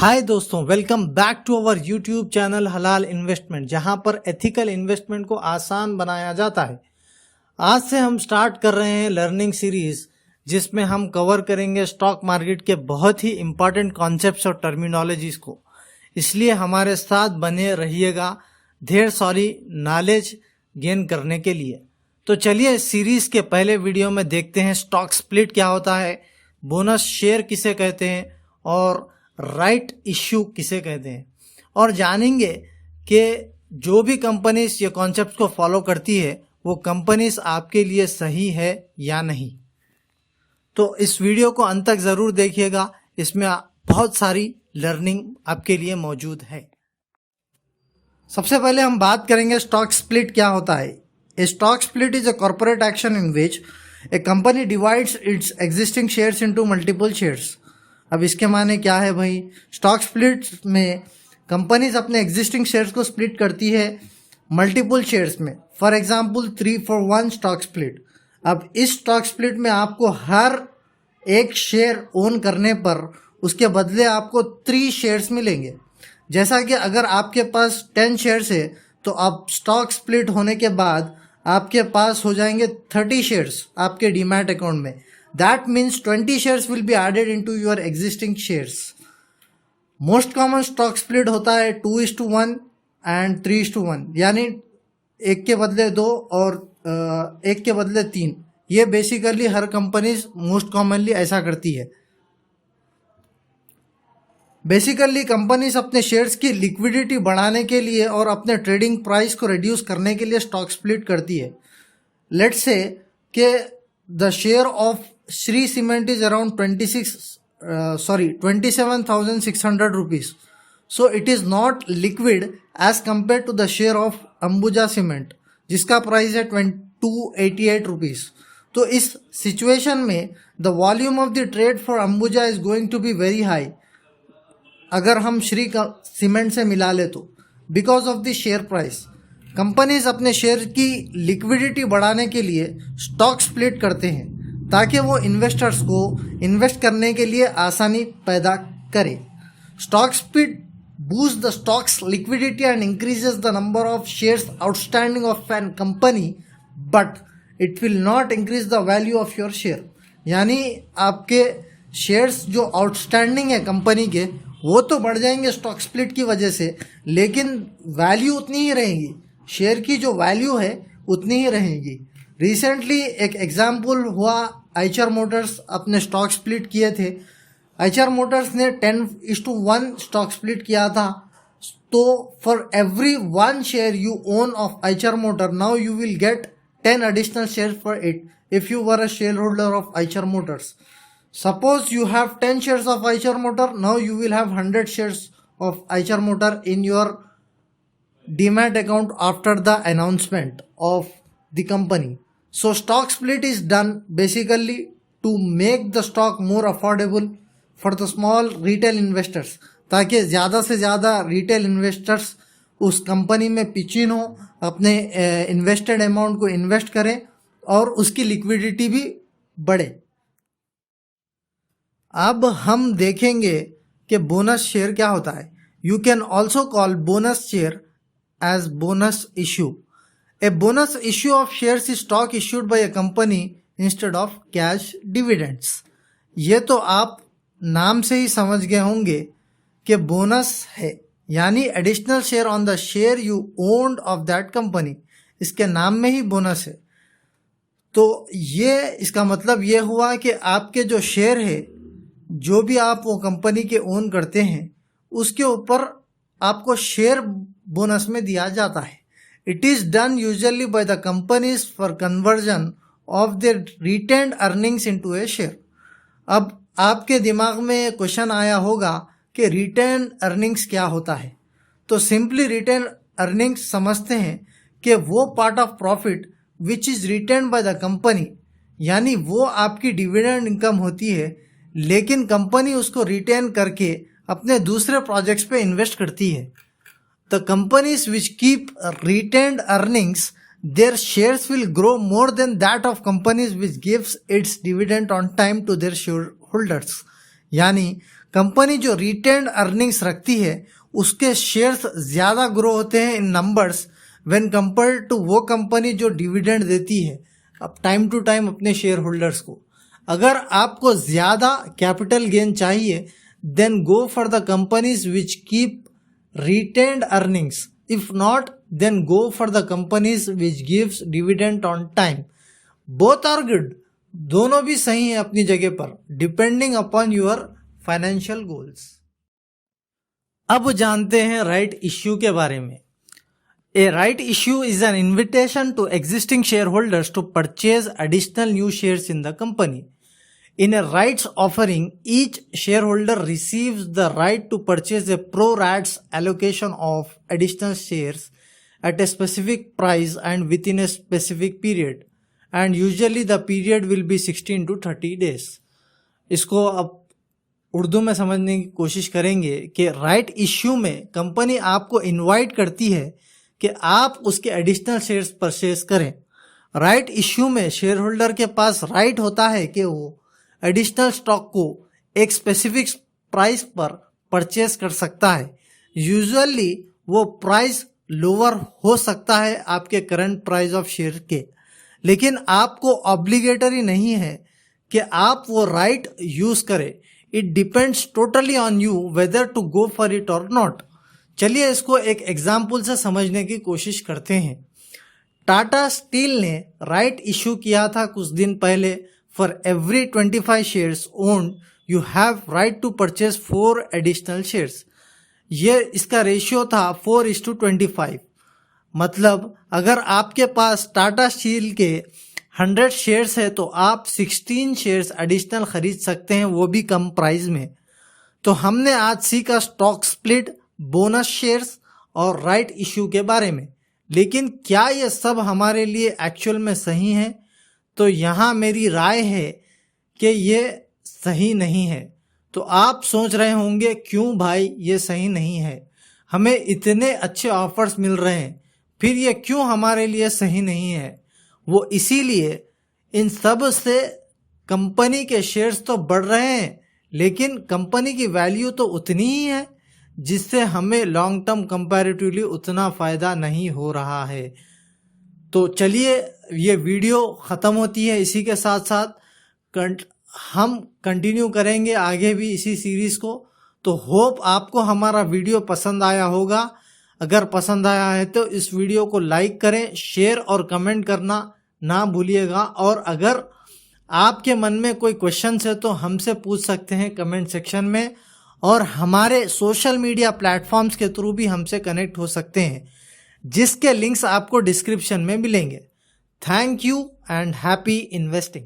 हाय दोस्तों, welcome back to our YouTube channel हलाल investment, जहां पर एथिकल इन्वेस्टमेंट को आसान बनाया जाता है। आज से हम स्टार्ट कर रहे हैं लर्निंग सीरीज, जिसमें हम कवर करेंगे स्टॉक मार्केट के बहुत ही इंपॉर्टेंट कॉन्सेप्ट्स और टर्मिनोलॉजीज को। इसलिए हमारे साथ बने रहिएगा ढेर सारी नॉलेज गेन करने के लिए। तो चलिए इस सीरीज के पहले वीडियो में देखते हैं स्टॉक स्प्लिट क्या होता है, बोनस शेयर किसे कहते हैं और राइट इश्यू किसे कहते हैं, और जानेंगे कि जो भी कंपनीज ये कॉन्सेप्ट को फॉलो करती है वो कंपनीज आपके लिए सही है या नहीं। तो इस वीडियो को अंत तक ज़रूर देखिएगा, इसमें बहुत सारी लर्निंग आपके लिए मौजूद है। सबसे पहले हम बात करेंगे स्टॉक स्प्लिट क्या होता है। A stock split is a corporate action in which a company divides its existing shares into multiple shares. अब इसके माने क्या है भाई? स्टॉक स्प्लिट में कंपनीज अपने एग्जिस्टिंग शेयर्स को स्प्लिट करती है मल्टीपल शेयर्स में। For example 3-for-1 stock split. अब इस स्टॉक स्प्लिट में आपको हर एक शेयर ओन करने पर उसके बदले आपको 3 शेयर्स मिलेंगे। जैसा कि अगर आपके पास 10 शेयर्स है तो अब स्टॉक स्प्लिट होने के बाद आपके पास हो जाएंगे 30 शेयर्स आपके डीमैट अकाउंट में। That means 20 shares will be added into your existing shares. Most common stock split होता है 2:1 and 3:1, यानी 1 के बदले 2 और 1 के बदले 3। ये बेसिकली हर कंपनीज मोस्ट कॉमनली ऐसा करती है। बेसिकली कंपनीज अपने शेयर्स की लिक्विडिटी बढ़ाने के लिए और अपने ट्रेडिंग प्राइस को रिड्यूस करने के लिए स्टॉक स्प्लिट करती है। लेट्स से कि the share of Shree Cement is around 27,600 rupees. So it is not liquid as compared to the share of Ambuja Cement, जिसका प्राइस है 288 rupees. तो इस सिचुएशन में the volume of the trade for Ambuja is going to be very high अगर हम Shri cement से मिला ले तो, because of the share price. Companies अपने शेयर की लिक्विडिटी बढ़ाने के लिए स्टॉक स्प्लिट करते हैं ताकि वो इन्वेस्टर्स को इन्वेस्ट करने के लिए आसानी पैदा करे। Stock split boost the stocks liquidity and increases the number of shares outstanding of an company, but it will not increase the value of your share. यानी आपके शेयर्स जो आउटस्टैंडिंग है कंपनी के वो तो बढ़ जाएंगे स्टॉक स्प्लिट की वजह से, लेकिन वैल्यू उतनी ही रहेगी, शेयर की जो वैल्यू है उतनी ही रहेगी। रिसेंटली एक एग्जाम्पल हुआ, आइचर मोटर्स अपने स्टॉक स्प्लिट किए थे। आइचर मोटर्स ने 10:1 स्टॉक स्प्लिट किया था। तो for every 1 share you own of Eicher motor, now you will get 10 additional shares for it if you were a shareholder of Eicher Motors. Suppose you have 10 shares of Eicher Motor, now you will have 100 shares of Eicher Motor in your demat account after the announcement of the company. So stock split is done basically to make the stock more affordable for the small retail investors, ताकि ज़्यादा से ज़्यादा retail investors उस company में पिचिन हो, अपने invested amount को invest करें और उसकी लिक्विडिटी भी बढ़े। अब हम देखेंगे कि बोनस शेयर क्या होता है। You can also call bonus share as bonus issue. A bonus issue of shares is stock issued by a company instead of cash dividends. ये तो आप नाम से ही समझ गए होंगे कि बोनस है, यानी additional share on the share you owned of that company. इसके नाम में ही बोनस है। तो ये इसका मतलब ये हुआ कि आपके जो शेयर है, जो भी आप वो कंपनी के ओन करते हैं, उसके ऊपर आपको शेयर बोनस में दिया जाता है। It is done usually by the companies for conversion of their retained earnings into a share. अब आपके दिमाग में क्वेश्चन आया होगा कि रिटेन अर्निंग्स क्या होता है। तो सिंपली रिटेन अर्निंग्स समझते हैं कि वो part of profit which is written by the company, यानी वो आपकी डिविडेंड इनकम होती है, लेकिन कंपनी उसको रिटेन करके अपने दूसरे प्रोजेक्ट्स पे इन्वेस्ट करती है। The companies which keep retained earnings, their shares will grow more than that of companies which gives its dividend on time to their shareholders. यानी कंपनी जो रिटेन्ड अर्निंग्स रखती है उसके शेयर्स ज़्यादा ग्रो होते हैं in numbers when compare to वो कंपनी जो डिविडेंड देती है अब टाइम टू टाइम अपने शेयर होल्डर्स को। अगर आपको ज़्यादा कैपिटल गेन चाहिए then go for the companies which keep retained earnings, if not then go for the companies which gives dividend on time. Both are good, दोनों भी सही है अपनी जगह पर, depending upon your financial goals. अब जानते हैं राइट इश्यू के बारे में। A right issue is an invitation to existing shareholders to purchase additional new shares in the company. In a rights offering, each shareholder receives the right to purchase a pro rata allocation of additional shares at a specific price and within a specific period. And usually the period will be 16 to 30 days. इसको अब उर्दू में समझने की कोशिश करेंगे कि right issue में company आपको इनवाइट करती है कि आप उसके एडिशनल शेयर्स परचेज करें। राइट इश्यू में शेयर होल्डर के पास राइट होता है कि वो एडिशनल स्टॉक को एक स्पेसिफिक प्राइस पर परचेज कर सकता है। यूजुअली वो प्राइस लोअर हो सकता है आपके करंट प्राइस ऑफ शेयर के, लेकिन आपको ऑब्लिगेटरी नहीं है कि आप वो राइट यूज करें। It depends totally on you whether to go for it और नॉट। चलिए इसको एक एग्जाम्पल से समझने की कोशिश करते हैं। टाटा स्टील ने राइट इशू किया था कुछ दिन पहले। For every 25 shares owned you have right to purchase 4 additional shares. ये इसका रेशियो था 4:25। मतलब अगर आपके पास टाटा स्टील के 100 शेयर्स है तो आप 16 शेयर्स एडिशनल खरीद सकते हैं, वो भी कम प्राइस में। तो हमने आज सीखा स्टॉक स्प्लिट, बोनस शेयर्स और राइट इश्यू के बारे में। लेकिन क्या ये सब हमारे लिए एक्चुअल में सही है? तो यहाँ मेरी राय है कि ये सही नहीं है। तो आप सोच रहे होंगे क्यों भाई ये सही नहीं है, हमें इतने अच्छे ऑफर्स मिल रहे हैं, फिर ये क्यों हमारे लिए सही नहीं है? वो इसीलिए इन सब से कंपनी के शेयर्स तो बढ़ रहे हैं लेकिन कंपनी की वैल्यू तो उतनी ही है जिससे हमें लॉन्ग टर्म कंपैरेटिवली उतना फ़ायदा नहीं हो रहा है। तो चलिए ये वीडियो ख़त्म होती है, इसी के साथ साथ हम कंटिन्यू करेंगे आगे भी इसी सीरीज़ को। तो होप आपको हमारा वीडियो पसंद आया होगा। अगर पसंद आया है तो इस वीडियो को लाइक करें, शेयर और कमेंट करना ना भूलिएगा। और अगर आपके मन में कोई क्वेश्चन है तो हमसे पूछ सकते हैं कमेंट सेक्शन में, और हमारे सोशल मीडिया प्लेटफॉर्म्स के थ्रू भी हमसे कनेक्ट हो सकते हैं, जिसके लिंक्स आपको डिस्क्रिप्शन में मिलेंगे। Thank you and happy investing.